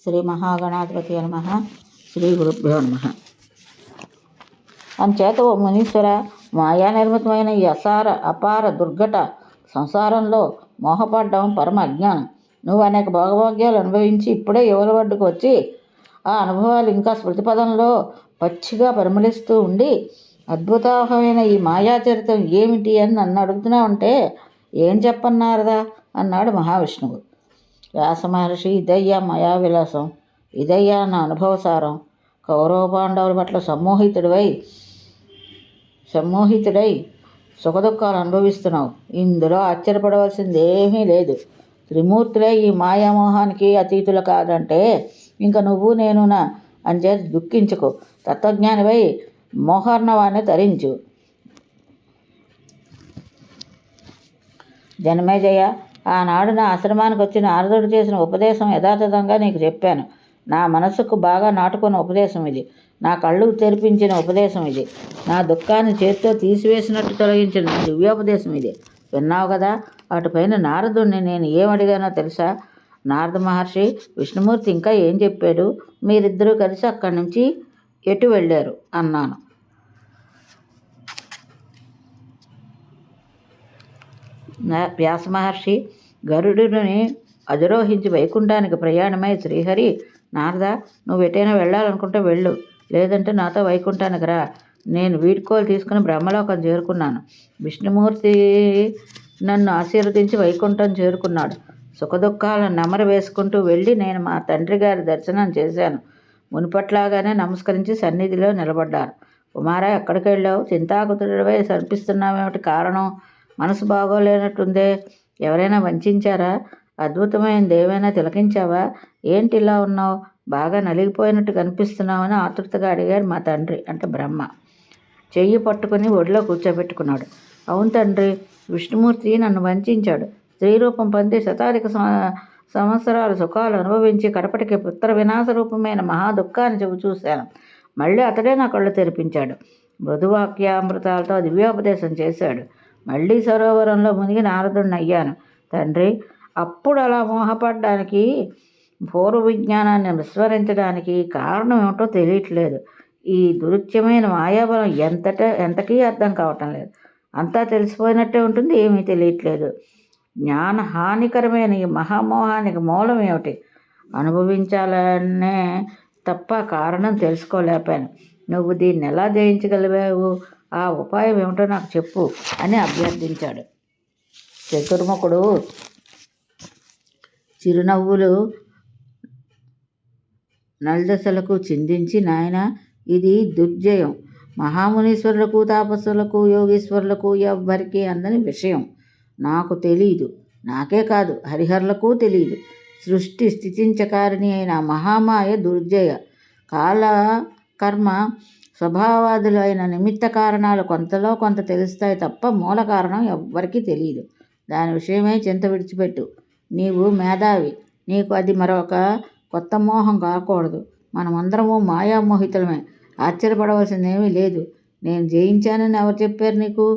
శ్రీ మహాగణాధిపతి నమః. శ్రీ గురుభ్యో నమః. అంచేత ఓ మునీశ్వర, మాయా నిర్మితమైన ఈ అపార దుర్ఘట సంసారంలో మోహపడ్డం పరమ అజ్ఞానం. నువ్వు అనేక భోగభాగ్యాలు అనుభవించి ఇప్పుడే యువల వడ్డుకు వచ్చి ఆ అనుభవాలు ఇంకా స్మృతిపదంలో పచ్చిగా పరిమళిస్తూ ఉండి అద్భుతమైన ఈ మాయాచరితం ఏమిటి అని నన్ను అడుగుతున్నావంటే ఏం చెప్పన్నారదా అన్నాడు మహావిష్ణువు. వ్యాస మహర్షి, ఇదయ్యా మాయా విలాసం, ఇదయ్యా నా అనుభవసారం. కౌరవ పాండవుల పట్ల సమ్మోహితుడై సుఖదుఖాలు అనుభవిస్తున్నావు. ఇందులో ఆశ్చర్యపడవలసింది ఏమీ లేదు. త్రిమూర్తులే ఈ మాయామోహానికి అతీతులు కాదంటే ఇంక నువ్వు నేనునా అంచేత దుఃఖించుకో. తత్వజ్ఞానివై మోహర్ణవాన్ని ధరించు. జనమేజయ, ఆనాడు నా ఆశ్రమానికి వచ్చి నారదుడు చేసిన ఉపదేశం యథాతథంగా నీకు చెప్పాను. నా మనసుకు బాగా నాటుకున్న ఉపదేశం ఇది. నా కళ్ళు తెరిపించిన ఉపదేశం ఇది. నా దుఃఖాన్ని చేత్తో తీసివేసినట్టు తొలగించిన దివ్యోపదేశం ఇది. విన్నావు కదా. అటుపైన నారదుడిని నేను ఏమడిగానో తెలుసా? నారద మహర్షి, విష్ణుమూర్తి ఇంకా ఏం చెప్పాడు? మీరిద్దరూ కలిసి అక్కడి నుంచి ఎటు వెళ్ళారు అన్నాను. వ్యాస మహర్షి, గరుడుని అధిరోహించి వైకుంఠానికి ప్రయాణమై శ్రీహరి, నారద, నువ్వు ఎటైనా వెళ్ళాలనుకుంటే వెళ్ళు, లేదంటే నాతో వైకుంఠానికి రా. నేను వీడ్కోలు తీసుకుని బ్రహ్మలోకం చేరుకున్నాను. విష్ణుమూర్తి నన్ను ఆశీర్వదించి వైకుంఠం చేరుకున్నాడు. సుఖదుఖాలను నెమరు వేసుకుంటూ వెళ్ళి నేను మా తండ్రి గారి దర్శనం చేశాను. మునుపట్లాగానే నమస్కరించి సన్నిధిలో నిలబడ్డాను. కుమారా, ఎక్కడికి వెళ్ళావు? చింతాకుతుడివై కనిపిస్తున్నావేమిటి కారణం? మనసు బాగోలేనట్టుందే. ఎవరైనా వంచారా? అద్భుతమైనది ఏమైనా తిలకించావా? ఏంటి ఇలా ఉన్నావు? బాగా నలిగిపోయినట్టు కనిపిస్తున్నావని ఆతృతగా అడిగాడు మా తండ్రి, అంటే బ్రహ్మ. చెయ్యి పట్టుకుని ఒడిలో కూర్చోబెట్టుకున్నాడు. అవును తండ్రి, విష్ణుమూర్తి నన్ను వంచాడు. స్త్రీ రూపం పొంది శతాధిక సంవత్సరాలు సుఖాలు అనుభవించి కడపటికి పుత్ర వినాశ రూపమైన మహా దుఃఖాన్ని చూశాను. మళ్ళీ అతడే నా కళ్ళు తెరిపించాడు. మృదువాక్యామృతాలతో దివ్యోపదేశం చేశాడు. మళ్ళీ సరోవరంలో మునిగి నారదుడిని అయ్యాను. తండ్రి, అప్పుడు అలా మోహపడ్డానికి, పూర్వ విజ్ఞానాన్ని విస్మరించడానికి కారణం ఏమిటో తెలియట్లేదు. ఈ దురుచ్యమైన మాయాబలం ఎంతకీ అర్థం కావటం లేదు. అంతా తెలిసిపోయినట్టే ఉంటుంది, ఏమీ తెలియట్లేదు. జ్ఞాన హానికరమైన ఈ మహామోహానికి మూలం ఏమిటి? అనుభవించాలనే తప్ప కారణం తెలుసుకోలేకపోయాను. నువ్వు దీన్ని ఎలా జయించగలిగావు? ఆ ఉపాయం ఏమిటో నాకు చెప్పు అని అభ్యర్థించాడు. చతుర్ముఖుడు చిరునవ్వులు నలుదశలకు చిందించి, నాయన, ఇది దుర్జయం. మహామునీశ్వరులకు, తాపస్సులకు, యోగీశ్వరులకు ఎవ్వరికీ అందని విషయం. నాకు తెలీదు. నాకే కాదు, హరిహరులకు తెలీదు. సృష్టి స్థితించకారిణి అయిన మహామాయ దుర్జయ. కాల కర్మ స్వభావాదులు అయిన నిమిత్త కారణాలు కొంతలో కొంత తెలుస్తాయి తప్ప మూల కారణం ఎవ్వరికీ తెలియదు. దాని విషయమై చింత విడిచిపెట్టు. నీవు మేధావి, నీకు అది మరొక కొత్త మోహం కాకూడదు. మనమందరము మాయామోహితులమే. ఆశ్చర్యపడవలసిందేమీ లేదు. నేను జయించానని ఎవరు చెప్పారు నీకు?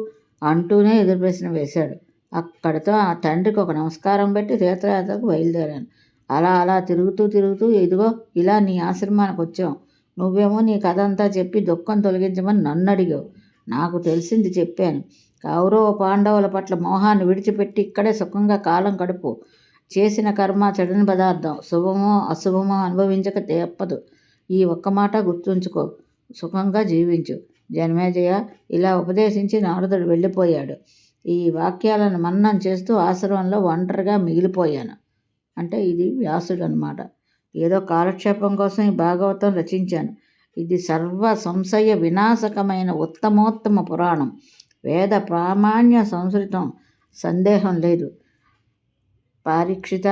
అంటూనే ఎదురు ప్రశ్న వేశాడు. అక్కడితో ఆ తండ్రికి ఒక నమస్కారం పెట్టి తీర్థయాత్రకు బయలుదేరాను. అలా తిరుగుతూ ఇదిగో ఇలా నీ ఆశ్రమానికి వచ్చాం. నువ్వేమో నీ కథ అంతా చెప్పి దుఃఖం తొలగించమని నన్ను అడిగావు. నాకు తెలిసింది చెప్పాను. కౌరవ పాండవుల పట్ల మోహాన్ని విడిచిపెట్టి ఇక్కడే సుఖంగా కాలం గడుపు. చేసిన కర్మ చెడని పదార్థం. శుభమో అశుభమో అనుభవించక తప్పదు. ఈ ఒక్క మాట గుర్తుంచుకో. సుఖంగా జీవించు. జనమేజయ ఇలా ఉపదేశించి నారదుడు వెళ్ళిపోయాడు. ఈ వాక్యాలను మననం చేస్తూ ఆశ్రమంలో ఒంటరిగా మిగిలిపోయాను. అంటే ఇది వ్యాసుడు అన్నమాట. ఏదో కాలక్షేపం కోసం ఈ భాగవతం రచించాను. ఇది సర్వ సంశయ వినాశకమైన ఉత్తమోత్తమ పురాణం. వేద ప్రామాణ్య సంస్కృతం, సందేహం లేదు. పారీక్షిత,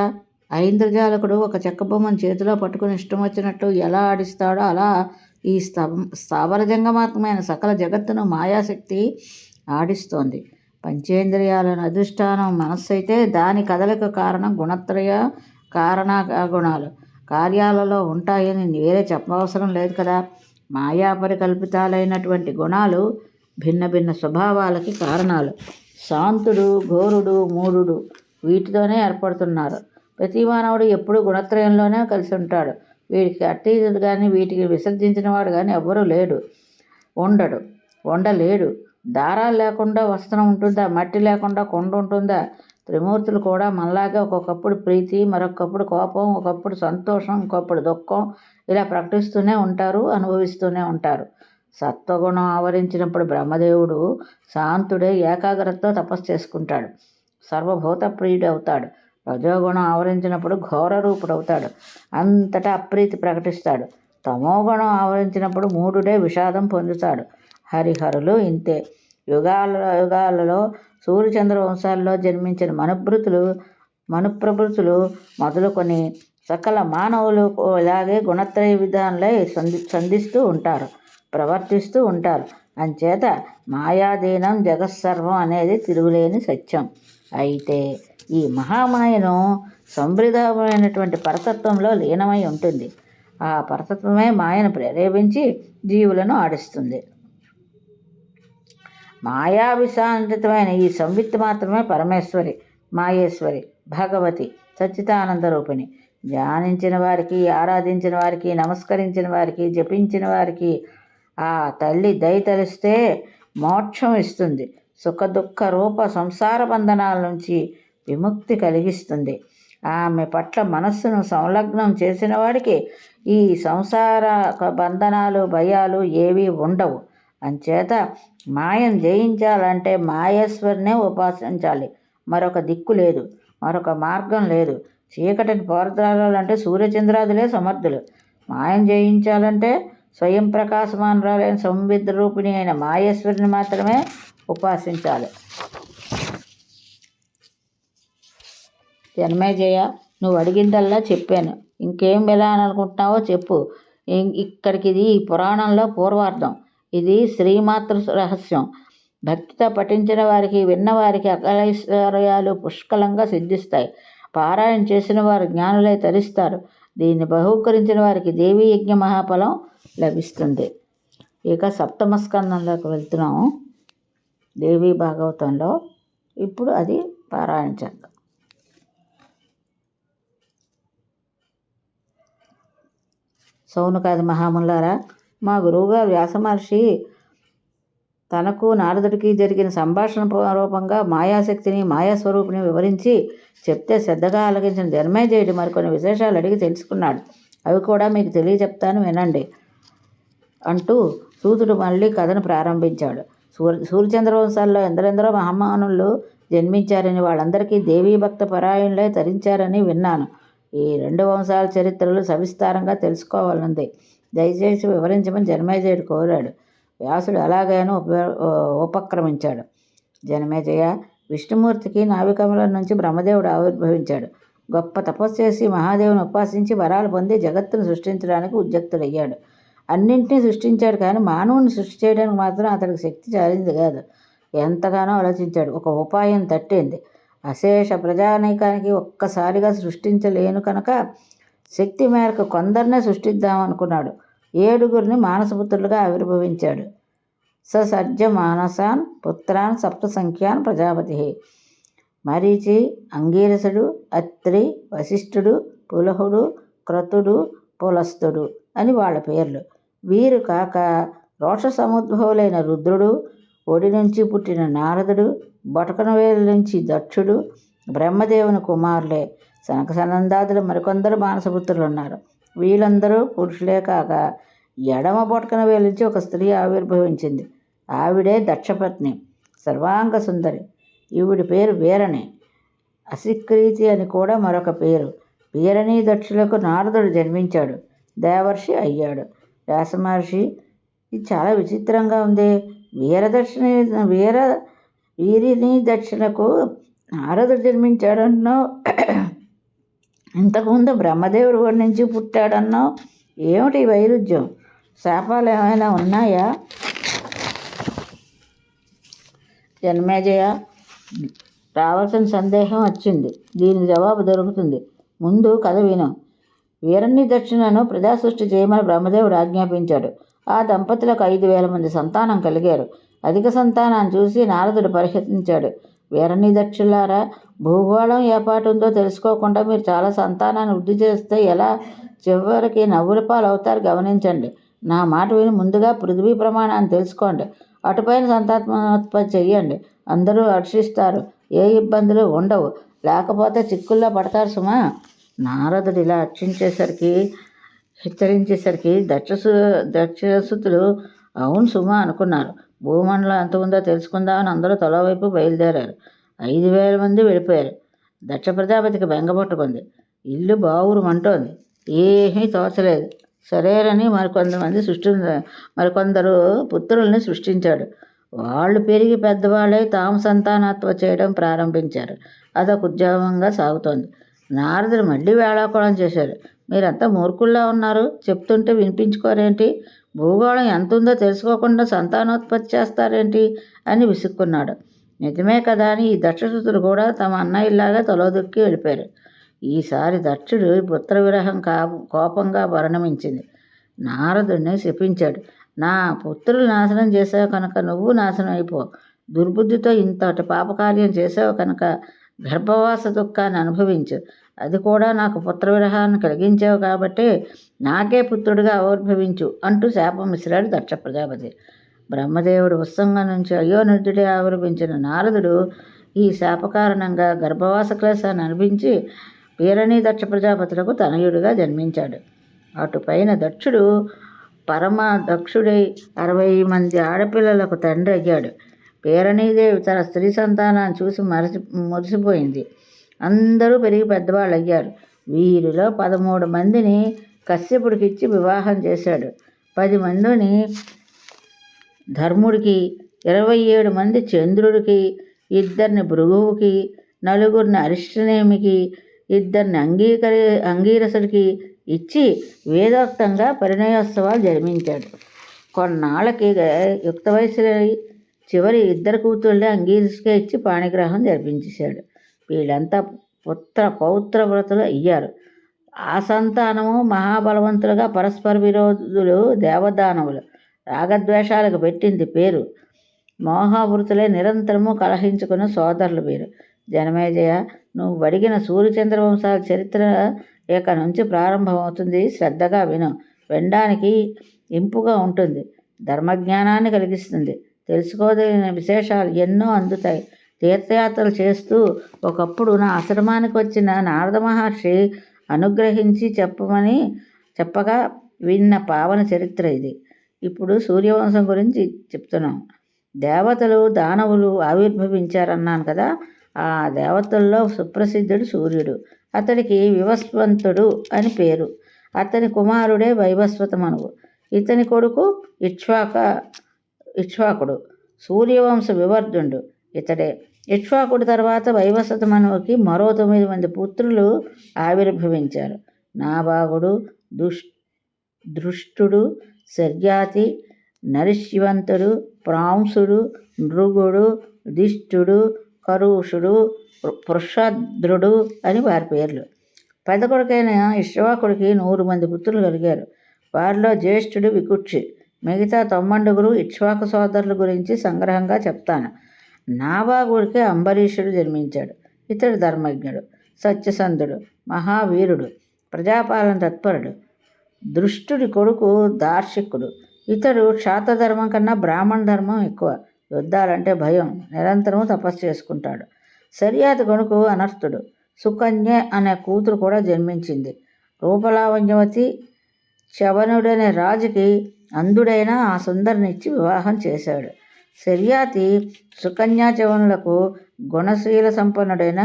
ఐంద్రజాలకుడు ఒక చెక్కబొమ్మను చేతిలో పట్టుకుని ఇష్టం వచ్చినట్టు ఎలా ఆడిస్తాడో అలా ఈ స్థావర జంగమాత్మైన సకల జగత్తును మాయాశక్తి ఆడిస్తోంది. పంచేంద్రియాలను అధిష్టానం మనస్సు అయితే దాని కదలిక కారణం గుణత్రయ కారణ గుణాలు. కార్యాలలో ఉంటాయని వేరే చెప్పవసరం లేదు కదా. మాయాపరికల్పితాలైనటువంటి గుణాలు భిన్న భిన్న స్వభావాలకి కారణాలు. శాంతుడు, ఘోరుడు, మూఢుడు వీటితోనే ఏర్పడుతున్నారు. ప్రతి మానవుడు ఎప్పుడూ గుణత్రయంలోనే కలిసి ఉంటాడు. వీడికి అతీతుడు కానీ వీటికి విసర్జించిన వాడు కానీ ఎవ్వరూ ఉండలేడు. దారాలు లేకుండా వస్త్రం ఉంటుందా? మట్టి లేకుండా కొండ ఉంటుందా? త్రిమూర్తులు కూడా మనలాగే ఒక్కొక్కప్పుడు ప్రీతి, మరొకప్పుడు కోపం, ఒకప్పుడు సంతోషం, ఇంకొప్పుడు దుఃఖం ఇలా ప్రకటిస్తూనే ఉంటారు, అనుభవిస్తూనే ఉంటారు. సత్వగుణం ఆవరించినప్పుడు బ్రహ్మదేవుడు శాంతుడై ఏకాగ్రతతో తపస్సు చేసుకుంటాడు, సర్వభూత ప్రియుడు అవుతాడు. రజోగుణం ఆవరించినప్పుడు ఘోర రూపుడవుతాడు, అంతటా అప్రీతి ప్రకటిస్తాడు. తమోగుణం ఆవరించినప్పుడు మూఢుడే విషాదం పొందుతాడు. హరిహరులు ఇంతే. యుగాలలో సూర్యచంద్ర వంశాల్లో జన్మించిన మనుప్రభృతులు మొదలుకొని సకల మానవులు ఇలాగే గుణత్రయ విధానంలో సంధిస్తూ ఉంటారు, ప్రవర్తిస్తూ ఉంటారు. అంచేత మాయాధీనం జగత్సర్వం అనేది తిరుగులేని సత్యం. అయితే ఈ మహామాయను సంవృద్ధమైనటువంటి పరతత్వంలో లీనమై ఉంటుంది. ఆ పరతత్వమే మాయను ప్రేరేపించి జీవులను ఆడిస్తుంది. మాయావిశాంతితమైన ఈ సంవిత్ మాత్రమే మాయేశ్వరి, భగవతి, సచ్చిదానంద రూపిణి. ధ్యానించిన వారికి, ఆరాధించిన వారికి, నమస్కరించిన వారికి, జపించిన వారికి ఆ తల్లి దయ తలిస్తే మోక్షం ఇస్తుంది. సుఖదుఖ రూప సంసార బంధనాల నుంచి విముక్తి కలిగిస్తుంది. ఆమె పట్ల మనస్సును సంలగ్నం చేసిన వాడికి ఈ సంసార బంధనాలు, భయాలు ఏవీ ఉండవు. అంచేత మాయను జయించాలంటే మాయేశ్వరినే ఉపాసించాలి. మరొక దిక్కు లేదు, మరొక మార్గం లేదు. చీకటిని పోరాడాలంటే సూర్యచంద్రాదులే సమర్థులు. మాయను జయించాలంటే స్వయం ప్రకాశమానురాలైన సంవిద్ రూపిణి అయిన మాయేశ్వరిని మాత్రమే ఉపాసించాలి. జన్మేజయ, నువ్వు అడిగిందల్లా చెప్పాను. ఇంకేం వెళ్ళాలనుకుంటున్నావో చెప్పు. ఇక్కడికి ఇది ఈ పురాణంలో పూర్వార్థం. ఇది శ్రీమాతృ రహస్యం. భక్తితో పఠించిన వారికి, విన్నవారికి అఖైశ్వర్యాలు పుష్కలంగా సిద్ధిస్తాయి. పారాయణ చేసిన వారు జ్ఞానులై తరిస్తారు. దీన్ని బహూకరించిన వారికి దేవీ యజ్ఞ మహాఫలం లభిస్తుంది. ఇక సప్తమ స్కందంలోకి వెళ్తున్నాము, దేవీ భాగవతంలో. ఇప్పుడు అది పారాయణ చేద్దాం. సౌనకాది మహాములారా, మా గురువుగారు వ్యాసమహర్షి తనకు నారదుడికి జరిగిన సంభాషణ రూపంగా మాయాశక్తిని, మాయాస్వరూపిణి వివరించి చెప్తే శ్రద్ధగా ఆలకించిన జన్మేజయుడు మరికొన్ని విశేషాలు అడిగి తెలుసుకున్నాడు. అవి కూడా మీకు తెలియచెప్తాను, వినండి అంటూ సూతుడు మళ్ళీ కథను ప్రారంభించాడు. సూర్యచంద్ర వంశాల్లో ఎందరెందరో మహామానులు జన్మించారని, వాళ్ళందరికీ దేవీ భక్త పరాయణులై తరించారని విన్నాను. ఈ 2 వంశాల చరిత్రలు సవిస్తారంగా తెలుసుకోవాలనుంది. దయచేసి వివరించమని జనమేజయుడు కోరాడు. వ్యాసుడు అలాగైనా ఉపక్రమించాడు. జనమేజయ, విష్ణుమూర్తికి నావికమలం నుంచి బ్రహ్మదేవుడు ఆవిర్భవించాడు. గొప్ప తపస్సు చేసి మహాదేవుని ఉపాసించి వరాలు పొంది జగత్తును సృష్టించడానికి ఉద్యుక్తుడయ్యాడు. అన్నింటినీ సృష్టించాడు, కానీ మానవుని సృష్టి చేయడానికి మాత్రం అతడికి శక్తి చాలింది కాదు. ఎంతగానో ఆలోచించాడు. ఒక ఉపాయం తట్టింది. అశేష ప్రజానీకానికి ఒక్కసారిగా సృష్టించలేను కనుక శక్తి మేరకు కొందరినే సృష్టిద్దామనుకున్నాడు. 7గురిని మానసపుత్రులుగా ఆవిర్భవించాడు. ససర్జ మానసాన్ పుత్రాన్ సప్తసంఖ్యాన్ ప్రజాపతి. మరీచి, అంగీరసుడు, అత్రి, వశిష్ఠుడు, పులహుడు, క్రతుడు, పులస్తుడు అని వాళ్ళ పేర్లు. వీరు కాక రోష సముద్భవులైన రుద్రుడు, ఒడి నుంచి పుట్టిన నారదుడు, బొటకనవేలు నుంచి దక్షుడు బ్రహ్మదేవుని కుమారులే. సనక సనందాదులు మరికొందరు మానసపుత్రులు ఉన్నారు. వీళ్ళందరూ పురుషులే కాక ఎడమ బొటకనవేలు నుంచి ఒక స్త్రీ ఆవిర్భవించింది. ఆవిడే దక్షపత్ని, సర్వాంగ సుందరి. ఈవిడి పేరు వీరణి. అసిక్రీతి అని కూడా మరొక పేరు. వీరణి దక్షులకు నారదుడు జన్మించాడు, దేవర్షి అయ్యాడు. వ్యాసమహర్షి, ఇది చాలా విచిత్రంగా ఉంది. వీరిని దక్షిణకు నారదుడు జన్మించాడన్నావు, ఇంతకుముందు బ్రహ్మదేవుడు వాడి నుంచి పుట్టాడన్నావు. ఏమిటి వైరుధ్యం? శాపాలు ఏమైనా ఉన్నాయా? జన్మేజయ, రావాల్సిన సందేహం వచ్చింది. దీనికి జవాబు దొరుకుతుంది. ముందు కథ విను. వీరణి దక్షిణను ప్రజాసృష్టి చేయమని బ్రహ్మదేవుడు ఆజ్ఞాపించాడు. ఆ దంపతులకు 5,000 మంది సంతానం కలిగారు. అధిక సంతానాన్ని చూసి నారదుడు పరిహసించాడు. వీరని దక్షులారా, భూగోళం ఏపాటుందో తెలుసుకోకుండా మీరు చాలా సంతానాన్ని వృద్ధి చేస్తే ఎలా? చివరికి నవ్వుల పాలవుతారు. గమనించండి. నా మాట విని ముందుగా పృథ్వీ ప్రమాణాన్ని తెలుసుకోండి. అటుపైన సంతానోత్పత్తి చెయ్యండి. అందరూ హర్షిస్తారు. ఏ ఇబ్బందులు ఉండవు. లేకపోతే చిక్కుల్లో పడతారు సుమా. నారదుడు ఇలా హెచ్చరించేసరికి దక్షసుతులు అవును సుమా అనుకున్నారు. భూమండలం ఎంత ఉందో తెలుసుకుందామని అందరూ తలోవైపు బయలుదేరారు. 5,000 మంది వెళ్ళిపోయారు. దక్ష ప్రజాపతికి బెంగపట్టుకుంది. ఇల్లు బావురుమంటోంది. ఏమీ తోచలేదు. సరేనని మరికొందరు పుత్రుల్ని సృష్టించాడు. వాళ్ళు పెరిగి పెద్దవాళ్ళై తాము సంతానత్వం చేయడం ప్రారంభించారు. అదొక ఉద్యమంగా సాగుతోంది. నారదుడు మళ్ళీ వేళాకోళం చేశారు. మీరంతా మూర్ఖుల్లా ఉన్నారు. చెప్తుంటే వినిపించుకోరేంటి? భూగోళం ఎంత ఉందో తెలుసుకోకుండా సంతానోత్పత్తి చేస్తారేంటి అని విసుక్కున్నాడు. నిజమే కదా అని ఈ దక్షసుతులు కూడా తమ అన్నయ్యలాగా తలోదుక్కి వెళ్ళిపోయారు. ఈసారి దక్షుడు పుత్ర విరహం కోపంగా పరిణమించింది. నారదుడిని శపించాడు. నా పుత్రులు నాశనం చేసావు కనుక నువ్వు నాశనం అయిపో. దుర్బుద్ధితో ఇంతటి పాపకార్యం చేసావు కనుక గర్భవాస దుఃఖాన్ని అనుభవించు. అది కూడా నాకు పుత్ర విరహాన్ని కలిగించావు కాబట్టి నాకే పుత్రుడిగా ఆవిర్భవించు అంటూ శాపం విసిరాడు దక్ష ప్రజాపతి. బ్రహ్మదేవుడు ఉత్సంగం నుంచి అయోనిర్దుడే ఆవిర్భించిన నారదుడు ఈ శాప కారణంగా గర్భవాస క్లేశాన్ని అనిపించి వీరణి దక్ష ప్రజాపతులకు తనయుడిగా జన్మించాడు. అటుపైన దక్షుడు పరమ దక్షుడై 60 మంది ఆడపిల్లలకు తండ్రి అయ్యాడు. వీరణీదేవి తన స్త్రీ సంతానాన్ని చూసి మురిసిపోయింది. అందరూ పెరిగి పెద్దవాళ్ళు అయ్యారు. వీరిలో 13 మందిని కశ్యపుడికిచ్చి వివాహం చేశాడు. 10 మందిని ధర్ముడికి, 27 మంది చంద్రుడికి, 2 భృగువుకి, 4 అరిష్టనేమికి, 2 అంగీరసుడికి ఇచ్చి వేదోక్తంగా పరిణయోత్సవాలు జరిపించాడు. కొన్నాళ్ళకి యుక్త వయసులై చివరి 2 కూతుళ్ళే అంగీరసుకే ఇచ్చి పాణిగ్రహం జరిపించేశాడు. వీళ్ళంతా పౌత్ర వ్రతులు అయ్యారు. ఆ సంతానము మహాబలవంతులుగా పరస్పర విరోధులు, దేవదానవులు. రాగద్వేషాలకు పెట్టింది పేరు. మోహవృతులై నిరంతరము కలహించుకున్న సోదరులు వీరు. జనమేజయ, నువ్వు అడిగిన సూర్యచంద్రవంశాల చరిత్ర ఇక నుంచి ప్రారంభమవుతుంది. శ్రద్ధగా విను. వినడానికి ఇంపుగా ఉంటుంది. ధర్మజ్ఞానాన్ని కలిగిస్తుంది. తెలుసుకోదగిన విశేషాలు ఎన్నో అందుతాయి. తీర్థయాత్రలు చేస్తూ ఒకప్పుడు నా ఆశ్రమానికి వచ్చిన నారద మహర్షి అనుగ్రహించి చెప్పగా విన్న పావన చరిత్ర ఇది. ఇప్పుడు సూర్యవంశం గురించి చెప్తున్నాం. దేవతలు, దానవులు ఆవిర్భవించారన్నాను కదా. ఆ దేవతల్లో సుప్రసిద్ధుడు సూర్యుడు. అతడికి వివస్వంతుడు అని పేరు. అతని కుమారుడే వైవస్వతమనువు. ఇతని కొడుకు ఇక్ష్వాకుడు. సూర్యవంశ వివర్ధుడు ఇతడే. ఇక్ష్వాకుడి తర్వాత వైవస్వతమనువుకి మరో 9 మంది పుత్రులు ఆవిర్భవించారు. నాభాగుడు, దృష్టుడు, శర్యాతి, నరిష్యవంతుడు, ప్రాంసుడు, నృగుడు, దిష్టుడు, కరుషుడు, పృషద్రుడు అని వారి పేర్లు. పెద్ద కొడుకైన ఇక్ష్వాకుడికి 100 మంది పుత్రులు కలిగారు. వారిలో జ్యేష్ఠుడు వికుక్షి. మిగతా 90 ఇక్ష్వాకు సోదరుల గురించి సంగ్రహంగా చెప్తాను. నాభాగుడికి అంబరీషుడు జన్మించాడు. ఇతడు ధర్మజ్ఞుడు, సత్యసంధుడు, మహావీరుడు, ప్రజాపాలన తత్పరుడు. దృష్టుడి కొడుకు దార్శికుడు. ఇతడు క్షాత్రధర్మం కన్నా బ్రాహ్మణ ధర్మం ఎక్కువ. యుద్ధాలంటే భయం. నిరంతరము తపస్సు చేసుకుంటాడు. శర్యాతి కొడుకు అనర్థుడు. సుకన్య అనే కూతురు కూడా జన్మించింది. రూపలావణ్యవతి చవనుడనే రాజుకి అంధుడైన ఆ సుందరినిచ్చి వివాహం చేశాడు. శర్యాతి సుకన్యా చవనులకు గుణశీల సంపన్నుడైన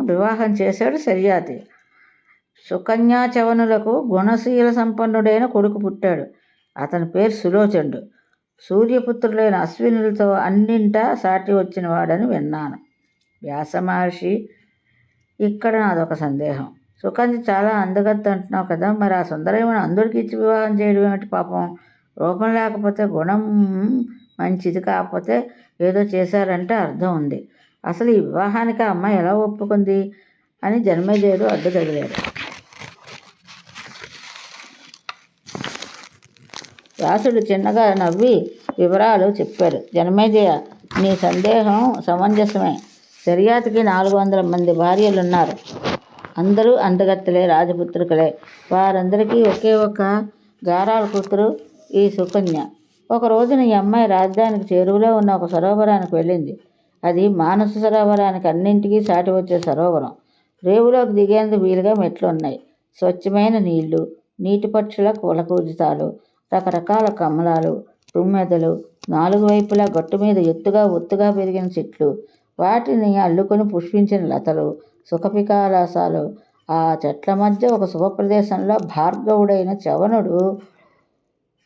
వివాహం చేశాడు. శర్యాతి సుకన్యా చవనులకు గుణశీల సంపన్నుడైన కొడుకు పుట్టాడు. అతని పేరు సులోచనుడు. సూర్యపుత్రులైన అశ్వినులతో అన్నింటా సాటి వచ్చిన వాడని విన్నాను. వ్యాస మహర్షి, ఇక్కడ నాదొక సందేహం. సుకన్య చాలా అందగత్తె అంటున్నావు కదా, మరి ఆ సుందరమైన అందుడికి ఇచ్చి వివాహం చేయడం ఏమిటి? పాపం రూపం లేకపోతే, గుణం మంచిది కాకపోతే ఏదో చేశారంటే అర్థం ఉంది. అసలు ఈ వివాహానికి ఆ అమ్మాయి ఎలా ఒప్పుకుంది అని జనమేజయుడు అడ్డు తగిలాడు. వ్యాసుడు చిన్నగా నవ్వి వివరాలు చెప్పారు. జనమేజయ, నీ సందేహం సమంజసమే. శర్యాతికి 400 మంది భార్యలున్నారు. అందరూ అందగత్తెలే, రాజపుత్రికలే. వారందరికీ ఒకే ఒక గారాల కూతురు ఈ సుకన్య. ఒక రోజున ఈ అమ్మాయి రాజధానికి చేరువలో ఉన్న ఒక సరోవరానికి వెళ్ళింది. అది మానస సరోవరానికి అన్నింటికీ సాటి వచ్చే సరోవరం. రేవులోకి దిగేందుకు వీలుగా మెట్లున్నాయి. స్వచ్ఛమైన నీళ్లు, నీటి పక్షుల కులకూజితాలు, రకరకాల కమలాలు, తుమ్మెదలు, 4 వైపులా గట్టు మీద ఎత్తుగా ఒత్తుగా పెరిగిన చెట్లు, వాటిని అల్లుకొని పుష్పించిన లతలు, సుఖపికాలాసాలు. ఆ చెట్ల మధ్య ఒక శుభప్రదేశంలో భార్గవుడైన చవనుడు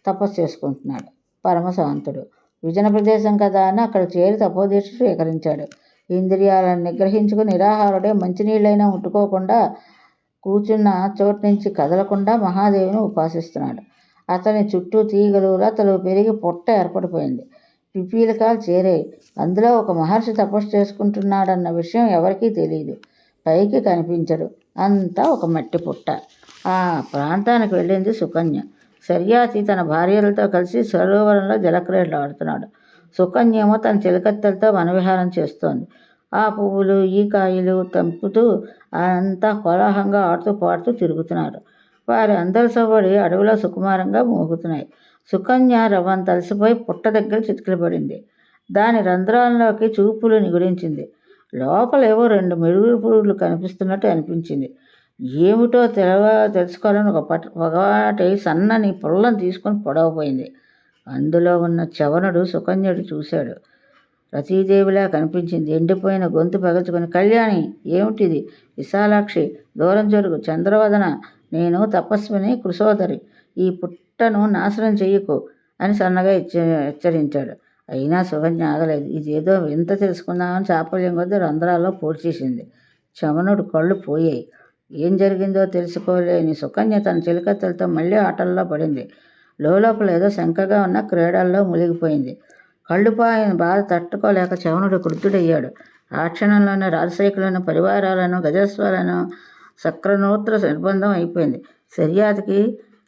తపస్సు చేసుకుంటున్నాడు. పరమశాంతుడు. విజన ప్రదేశం కదా అని అక్కడికి చేరి తపోదీక్ష స్వీకరించాడు. ఇంద్రియాలను నిగ్రహించుకుని నిరాహారుడే మంచినీళ్ళైనా ముట్టుకోకుండా కూర్చున్న చోటు నుంచి కదలకుండా మహాదేవిని ఉపాసిస్తున్నాడు. అతని చుట్టూ తీగలు, లతలు పెరిగి పొట్ట ఏర్పడిపోయింది. పిపీలికాలు చేరాయి. అందులో ఒక మహర్షి తపస్సు చేసుకుంటున్నాడన్న విషయం ఎవరికీ తెలియదు. పైకి కనిపించడు. అంతా ఒక మట్టి పుట్ట. ఆ ప్రాంతానికి వెళ్ళింది సుకన్య. శర్యాతి తన భార్యలతో కలిసి సరోవరంలో జలక్రీడలు ఆడుతున్నాడు. సుకన్యేమో తన చిలకత్తెలతో వనవిహారం చేస్తోంది. ఆ పువ్వులు, ఈ కాయలు తెంపుతూ అంతా కోలాహలంగా ఆడుతూ పాడుతూ తిరుగుతున్నారు. వారి అందరి సవ్వడి అడవిలో సుకుమారంగా మోగుతున్నాయి. సుకన్య రవ్వంత అలసిపోయి పుట్ట దగ్గర చితికిలి పడింది. దాని రంధ్రాల్లోకి చూపులు నిగుడించింది. లోపలేవో 2 మెరుగుడు పురుగులు కనిపిస్తున్నట్టు అనిపించింది. ఏమిటో తెలుసుకోవాలని ఒకటి సన్నని పుల్లను తీసుకొని పొడవపోయింది. అందులో ఉన్న చవనుడు సుకన్యడు చూశాడు. రతీదేవిలా కనిపించింది. ఎండిపోయిన గొంతు పగల్చుకొని, కళ్యాణి, ఏమిటిది? విశాలాక్షి, దూరం జరుగు. చంద్రవదన, నేను తపస్విని కృశోదరి. ఈ పుట్టను నాశనం చెయ్యకు అని సన్నగా హెచ్చరించాడు. అయినా సుకన్య ఆగలేదు. ఇదేదో వింత తెలుసుకుందామని చాపల్యం కొద్దీ రంధ్రాల్లో పోడ్చేసింది. చవనుడు కళ్ళు పోయాయి. ఏం జరిగిందో తెలుసుకోలేని సుకన్య తన చిలకత్తెలతో మళ్ళీ ఆటల్లో పడింది. లోపల ఏదో శంకగా ఉన్న క్రీడల్లో మునిగిపోయింది. కళ్ళుపాయన బాధ తట్టుకోలేక చవనుడు క్రుద్ధుడయ్యాడు. ఆ క్షణంలోనే రాజశేఖరులను, పరివారాలను, గజస్వాలను సక్రనూత్ర నిర్బంధం అయిపోయింది. శర్యాతికి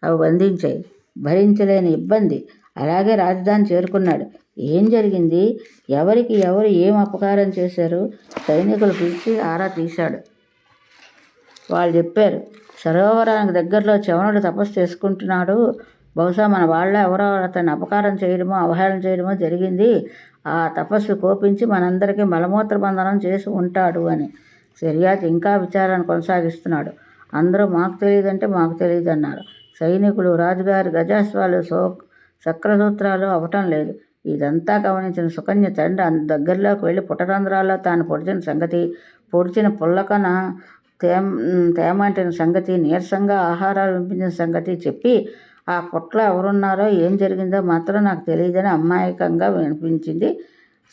అవి బంధించాయి. భరించలేని ఇబ్బంది. అలాగే రాజధాని చేరుకున్నాడు. ఏం జరిగింది? ఎవరికి ఎవరు ఏం అపకారం చేశారు? సైనికులు పిలిచి ఆరా తీశాడు. వాళ్ళు చెప్పారు, సరోవరానికి దగ్గరలో చవనుడు తపస్సు చేసుకుంటున్నాడు. బహుశా మన వాళ్ళ ఎవరో అతన్ని అపకారం చేయడమో అవహేళన చేయడమో జరిగింది. ఆ తపస్సు కోపించి మనందరికీ మలమూత్ర బంధనం చేసి ఉంటాడు అని. శర్యాతి ఇంకా విచారాన్ని కొనసాగిస్తున్నాడు. అందరూ మాకు తెలియదంటే మాకు తెలియదు అన్నారు. సైనికులు, రాజుగారి గజాశ్వాలు చక్రసూత్రాలు అవటం లేదు. ఇదంతా గమనించిన సుకన్య తండ్రి దగ్గరలోకి వెళ్ళి పుటరంధ్రాల్లో తాను పొడిచిన పుల్లకన తేమంటిన సంగతి, నీరసంగా ఆహారాలు వినిపించిన సంగతి చెప్పి, ఆ పుట్టలో ఎవరున్నారో ఏం జరిగిందో మాత్రం నాకు తెలియదని అమాయకంగా వినిపించింది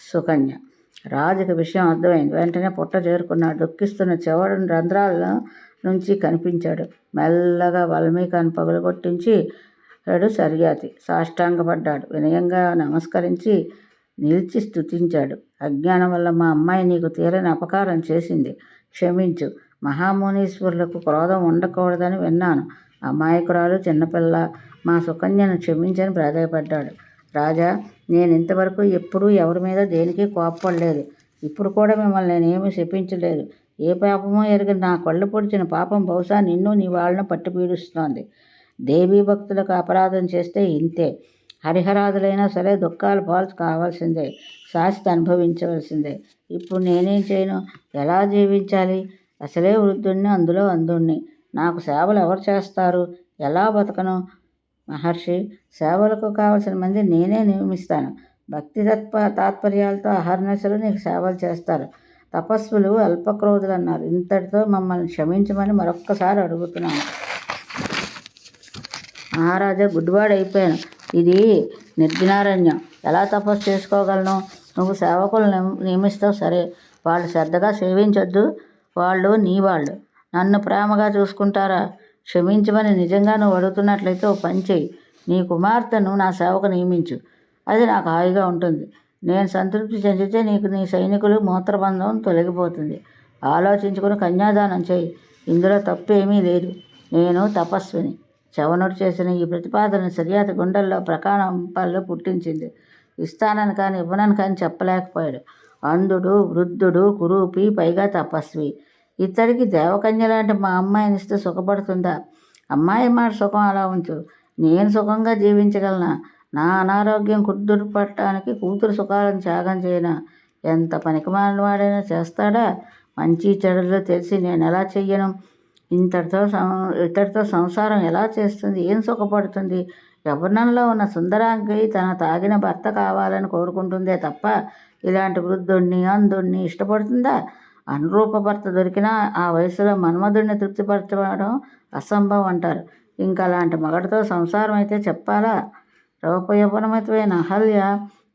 సుకన్య. రాజుకి విషయం అర్థమైంది. వెంటనే పుట్ట చేరుకున్నాడు. దుఃఖిస్తున్న చివరి రంధ్రాల నుంచి కనిపించాడు. మెల్లగా వల్మీకాన్ని పగులగొట్టించాడు శర్యాతి. సాష్టాంగపడ్డాడు. వినయంగా నమస్కరించి నిలిచి స్తుతించాడు. అజ్ఞానం వల్ల మా అమ్మాయి నీకు తీరని అపకారం చేసింది. క్షమించు. మహామునీశ్వరులకు క్రోధం ఉండకూడదని విన్నాను. అమాయకురాలు, చిన్నపిల్ల. మా సుకన్యను క్షమించని ప్రాధాయపడ్డాడు. రాజా, నేను ఇంతవరకు ఎప్పుడూ ఎవరి మీద దేనికి కోప్పడలేదు. ఇప్పుడు కూడా మిమ్మల్ని నేనేమీ శపించలేదు. ఏ పాపమో ఎరిగిన నా కళ్ళు పొడిచిన పాపం బహుశా నిన్ను నీ వాళ్ళను పట్టి పీడిస్తోంది. దేవీ భక్తులకు అపరాధం చేస్తే ఇంతే. హరిహరాదులైనా సరే దుఃఖాలు పాలు కావాల్సిందే, శాస్తి అనుభవించవలసిందే. ఇప్పుడు నేనేం చేయను? ఎలా జీవించాలి? అసలే వృద్ధుణ్ణి, అందులో అంధుణ్ణి. నాకు సేవలు ఎవరు చేస్తారు? ఎలా బతకను? మహర్షి, సేవలకు కావలసిన మంది నేనే నియమిస్తాను. భక్తి తాత్పర్యాలతో అహర్నిశలు నీకు సేవలు చేస్తారు. తపస్సులు అల్పక్రోధులు అన్నారు. ఇంతటితో మమ్మల్ని క్షమించమని మరొక్కసారి అడుగుతున్నాను. మహారాజా, గుడ్డివాడైపోయాను. ఇది నిర్జనారణ్యం. ఎలా తపస్సు చేసుకోగలను? నువ్వు సేవకులు నియమిస్తావు సరే, వాళ్ళు శ్రద్ధగా సేవించొద్దు. వాళ్ళు నీ వాళ్ళు. నన్ను ప్రేమగా చూసుకుంటారా? క్షమించమని నిజంగా నువ్వు అడుగుతున్నట్లయితే ఓ పని చెయ్యి. నీ కుమార్తెను నా సేవకు నియమించు. అది నాకు హాయిగా ఉంటుంది. నేను సంతృప్తి చెందితే నీకు నీ సైనికులు మూత్రబంధం తొలగిపోతుంది. ఆలోచించుకుని కన్యాదానం చేయి. ఇందులో తప్పు ఏమీ లేదు. నేను తపస్విని. చవనుడు చేసిన ఈ ప్రతిపాదన శర్యాతి గుండెల్లో ప్రకంపనలు పుట్టించింది. ఇస్తానని కానీ ఇవ్వనని కానీ చెప్పలేకపోయాడు. అంధుడు, వృద్ధుడు, కురూపి, పైగా తపస్వి. ఇతడికి దేవకన్య లాంటి మా అమ్మాయినిస్తే సుఖపడుతుందా? అమ్మాయి మాట సుఖం అలా ఉంచు, నేను సుఖంగా జీవించగలనా? నా అనారోగ్యం కుదుటపడటానికి కూతురు సుఖాలను త్యాగం చేయనా? ఎంత పనికిమాలిన వాడైనా చేస్తాడా? మంచి చెడులు తెలిసి నేను ఎలా చెయ్యను? ఇతడితో సంసారం ఎలా చేస్తుంది? ఏం సుఖపడుతుంది? యవ్వనంలో ఉన్న సుందరాంగి తన తాగిన భర్త కావాలని కోరుకుంటుందే తప్ప ఇలాంటి వృద్ధుణ్ణి, అంధుణ్ణి ఇష్టపడుతుందా? అనురూప భర్త దొరికినా ఆ వయసులో మన్మధుడిని తృప్తిపరచడం అసంభవం అంటారు. ఇంకా అలాంటి మగడితో సంసారం అయితే చెప్పాలా? రూపయౌవనమతమైన అహల్య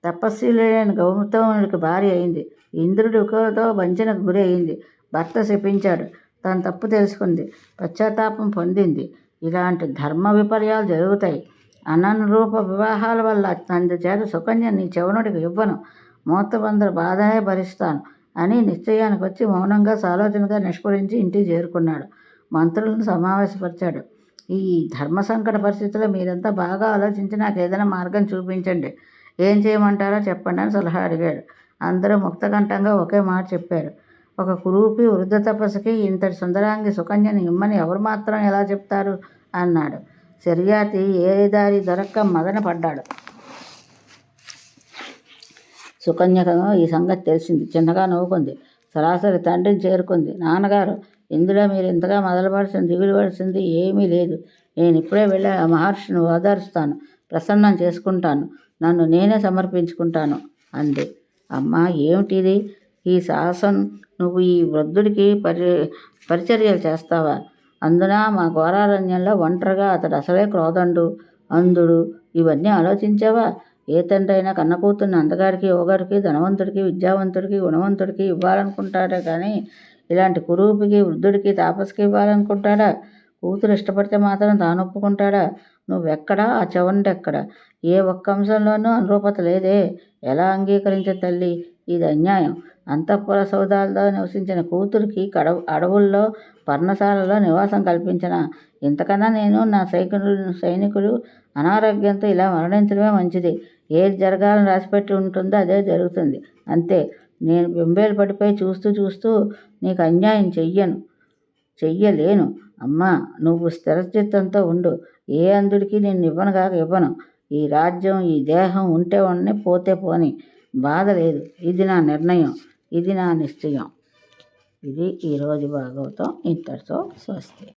తపస్సులేని గౌతముడికి భార్య అయింది. ఇంద్రుడితో వంచనకు గురి అయింది. భర్త శపించాడు. తన తప్పు తెలుసుకుంది. పశ్చాత్తాపం పొందింది. ఇలాంటి ధర్మ విపర్యాలు జరుగుతాయి. అననురూప వివాహాల వల్ల అందుచేత సుకన్య నీ చవనుడికి ఇవ్వను. మూతబందర బాధనే భరిస్తాను అని నిశ్చయానికి వచ్చి మౌనంగా సాలోచనగా నిష్కరించి ఇంటికి చేరుకున్నాడు. మంత్రులను సమావేశపరిచాడు. ఈ ధర్మ సంకట పరిస్థితుల్లో మీరంతా బాగా ఆలోచించి నాకు ఏదైనా మార్గం చూపించండి. ఏం చేయమంటారో చెప్పండి అని సలహా అడిగాడు. అందరూ ముక్తకంఠంగా ఒకే మాట చెప్పారు. ఒక కురూపి వృద్ధ తపస్సుకి ఇంతటి సుందరాంగి సుకన్యని ఇమ్మని ఎవరు మాత్రం ఎలా చెప్తారు అన్నాడు. శర్యాతి ఏ దారి దొరక్క మదన పడ్డాడు. సుకన్యకు ఈ సంగతి తెలిసింది. చిన్నగా నవ్వుకుంది. సరాసరి తండ్రిని చేరుకుంది. నాన్నగారు, ఇందులో మీరు ఇంతగా మొదలుపడిసింది దిగులు పడిసింది ఏమీ లేదు. నేను ఇప్పుడే వెళ్ళి ఆ మహర్షిని ఓదారుస్తాను, ప్రసన్నం చేసుకుంటాను, నన్ను నేనే సమర్పించుకుంటాను అంది. అమ్మా, ఏమిటిది? ఈ సాహసం? నువ్వు ఈ వృద్ధుడికి పరిచర్యలు చేస్తావా? అందున మా ఘోరారణ్యంలో ఒంటరిగా అతడు అసలే క్రోధండు, అంధుడు. ఇవన్నీ ఆలోచించావా? ఏ తండ్రి అయినా కన్న కూతుర్ని అందగాడికి, యువగాడికి, ధనవంతుడికి, విద్యావంతుడికి, గుణవంతుడికి ఇవ్వాలనుకుంటాడే కానీ ఇలాంటి కురూపికి, వృద్ధుడికి, తాపస్కి ఇవ్వాలనుకుంటాడా? కూతురు ఇష్టపడితే మాత్రం తాను ఒప్పుకుంటాడా? నువ్వెక్కడా? ఆ చవనుడెక్కడా? ఏ ఒక్క అంశంలోనూ అనురూపత లేదే. ఎలా అంగీకరించే తల్లి? ఇది అన్యాయం. అంతఃపుర సౌధాలతో నివసించిన కూతురికి అడవుల్లో పర్ణశాలలో నివాసం కల్పించిన. ఇంతకన్నా నేను నా సైనికుడు అనారోగ్యంతో ఇలా మరణించడమే మంచిది. ఏది జరగాలని రాసిపెట్టి ఉంటుందో అదే జరుగుతుంది. అంతే. నేను బెంబేలు పడిపోయి చూస్తూ నీకు అన్యాయం చెయ్యలేను. అమ్మా, నువ్వు స్థిరచిత్తంతో ఉండు. ఏ అంధుడికి నేను ఇవ్వను. ఈ రాజ్యం, ఈ దేహం ఉంటే ఉండని, పోతే పోని, బాధ లేదు. ఇది నా నిర్ణయం, ఇది నా నిశ్చయం. ఇది ఈరోజు భాగవతం. ఇంతటితో స్వస్తి.